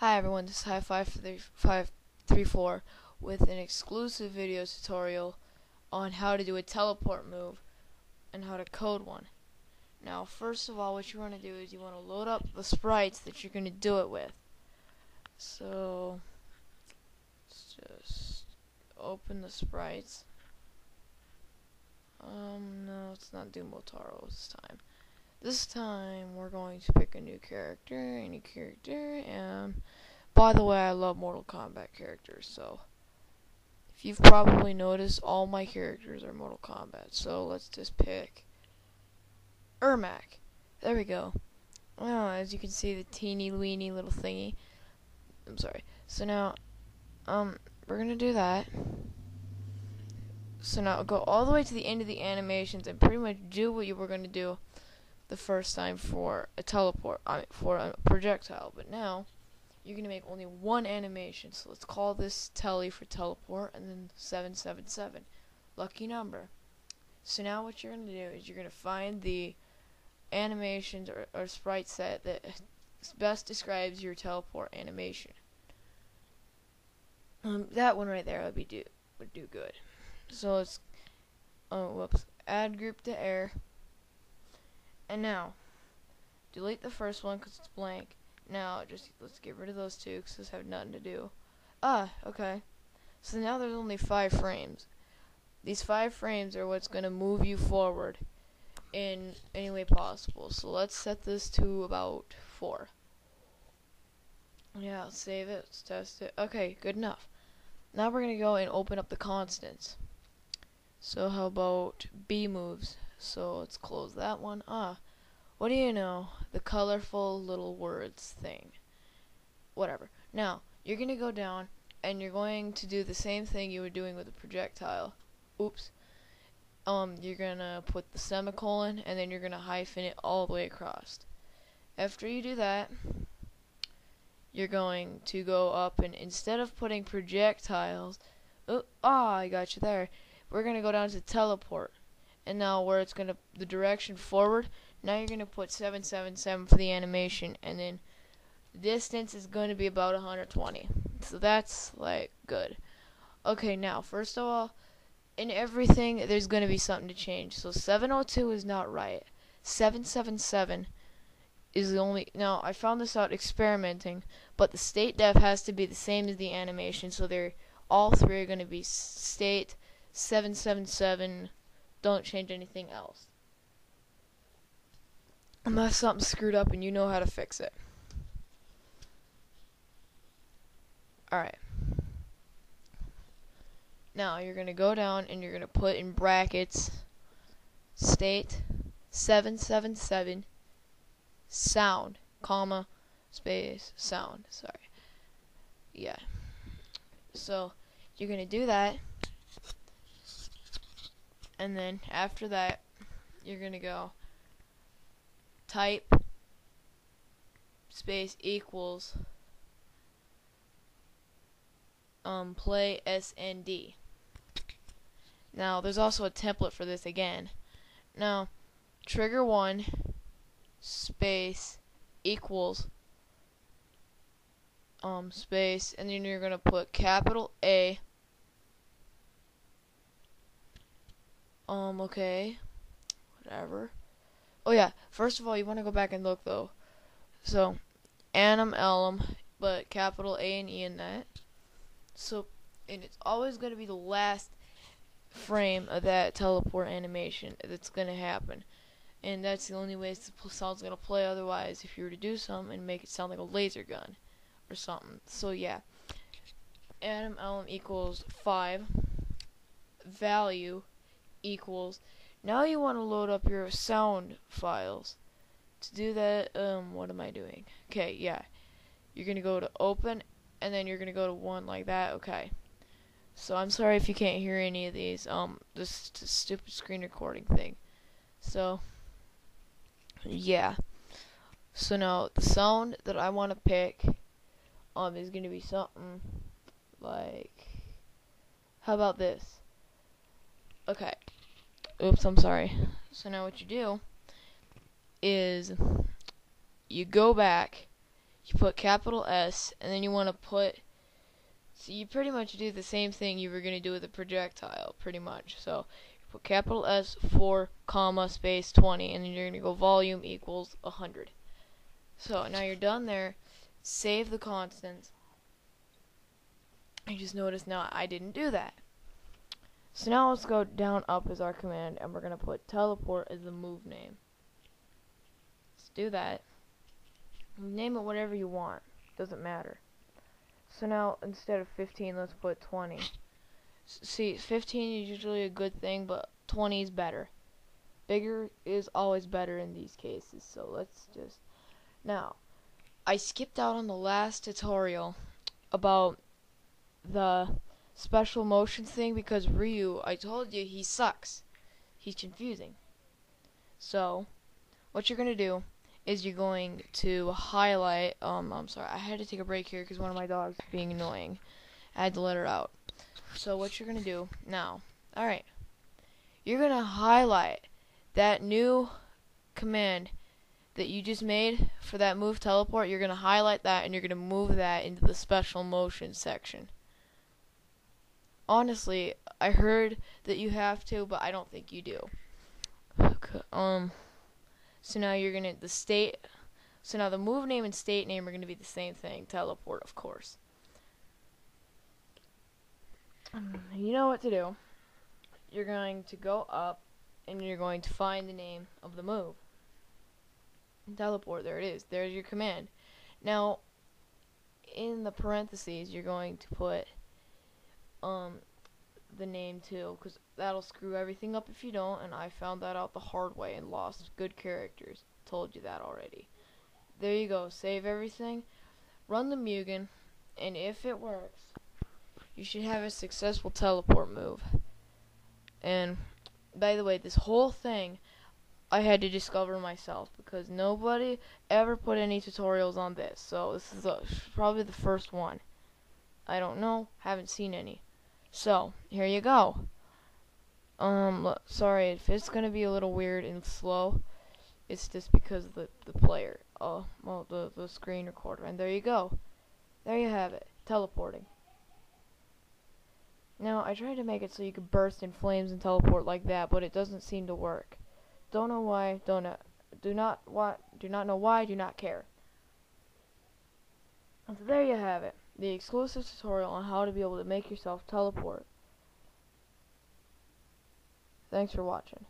Hi everyone, this is High534 with an exclusive video tutorial on how to do a teleport move and how to code one. Now first of all, what you want to do is you want to load up the sprites that you're going to do it with. So let's just open the sprites. No, let's not do Motaro this time. This time we're going to pick a new character, any character, and by the way, I love Mortal Kombat characters, so if you've probably noticed, all my characters are Mortal Kombat. So let's just pick Ermac. There we go. Well, as you can see, the teeny weeny little thingy. I'm sorry. So now, we're gonna do that. So now go all the way to the end of the animations and pretty much do what you were gonna do the first time for a teleport, for a projectile. But now you're gonna make only one animation. So let's call this Telly for teleport, and then 777, lucky number. So now what you're gonna do is you're gonna find the animations or sprite set that best describes your teleport animation. That one right there would do good. So let's add group to air. And now, delete the first one because it's blank. Now, let's get rid of those two because those have nothing to do. Okay. So now there's only 5 frames. These 5 frames are what's going to move you forward in any way possible. So let's set this to about 4. Yeah, let's save it. Let's test it. Okay, good enough. Now we're going to go and open up the constants. So how about B moves? So let's close that one. What do you know? The colorful little words thing. Whatever. Now, you're going to go down and you're going to do the same thing you were doing with the projectile. Oops. You're going to put the semicolon and then you're going to hyphen it all the way across. After you do that, you're going to go up and instead of putting projectiles, I got you there. We're going to go down to teleport. And now where it's going to, the direction forward, now you're going to put 777 for the animation. And then the distance is going to be about 120. So that's, like, good. Okay, now, first of all, in everything, there's going to be something to change. So 702 is not right. 777 is the only, now, I found this out experimenting, but the state def has to be the same as the animation. So they're, all 3 are going to be state 777. Don't change anything else. Unless something's screwed up and you know how to fix it. Alright. Now you're going to go down and you're going to put in brackets state 777 sound, comma, space, sound. Sorry. Yeah. So you're going to do that. And then after that, you're going to go type space equals play SND. Now, there's also a template for this again. Now, trigger 1 space equals space, and then you're going to put capital A. Okay, whatever. Oh yeah, first of all, you want to go back and look though. So, Annum Ellum, but capital A and E in that. So, and it's always going to be the last frame of that teleport animation that's going to happen. And that's the only way the sound's going to play. Otherwise, if you were to do something and make it sound like a laser gun or something. So yeah, Annum Ellum equals 5, value equals, now you want to load up your sound files. To do that, what am I doing? Okay, yeah, you're gonna go to open and then you're gonna go to 1 like that. Okay, so I'm sorry if you can't hear any of these, this stupid screen recording thing. So yeah, so now the sound that I want to pick is gonna be something like, how about this? Okay. Oops, I'm sorry. So now what you do is you go back, you put capital S, and then you want to put, so you pretty much do the same thing you were going to do with a projectile, pretty much. So you put capital S 4, comma, space 20, and then you're going to go volume equals 100. So now you're done there. Save the constants. You just notice now I didn't do that. So now let's go down up as our command, and we're going to put teleport as the move name. Let's do that. Name it whatever you want. Doesn't matter. So now instead of 15, let's put 20. See, 15 is usually a good thing, but 20 is better. Bigger is always better in these cases. So let's just... Now, I skipped out on the last tutorial about the special motion thing because Ryu, I told you, he sucks. He's confusing. So, what you're going to do is you're going to highlight, I'm sorry, I had to take a break here because one of my dogs is being annoying. I had to let her out. So what you're going to do now, alright, you're going to highlight that new command that you just made for that move teleport. You're going to highlight that and you're going to move that into the special motion section. Honestly, I heard that you have to, but I don't think you do. Okay, so now you're gonna so now the move name and state name are gonna be the same thing. Teleport, of course. You know what to do. You're going to go up and you're going to find the name of the move. Teleport, there it is. There's your command. Now, in the parentheses, you're going to put the name too, because that'll screw everything up if you don't, and I found that out the hard way and lost good characters. Told you that already. There you go. Save everything. Run the Mugen, and if it works, you should have a successful teleport move. And by the way, this whole thing I had to discover myself because nobody ever put any tutorials on this. So this is probably the first one. I don't know. Haven't seen any. So, here you go. Sorry if it's gonna be a little weird and slow. It's just because of the player. Well, the screen recorder. And there you go. There you have it. Teleporting. Now, I tried to make it so you could burst in flames and teleport like that, but it doesn't seem to work. Don't know why. Do not know why. Do not care. So there you have it. The exclusive tutorial on how to be able to make yourself teleport. Thanks for watching.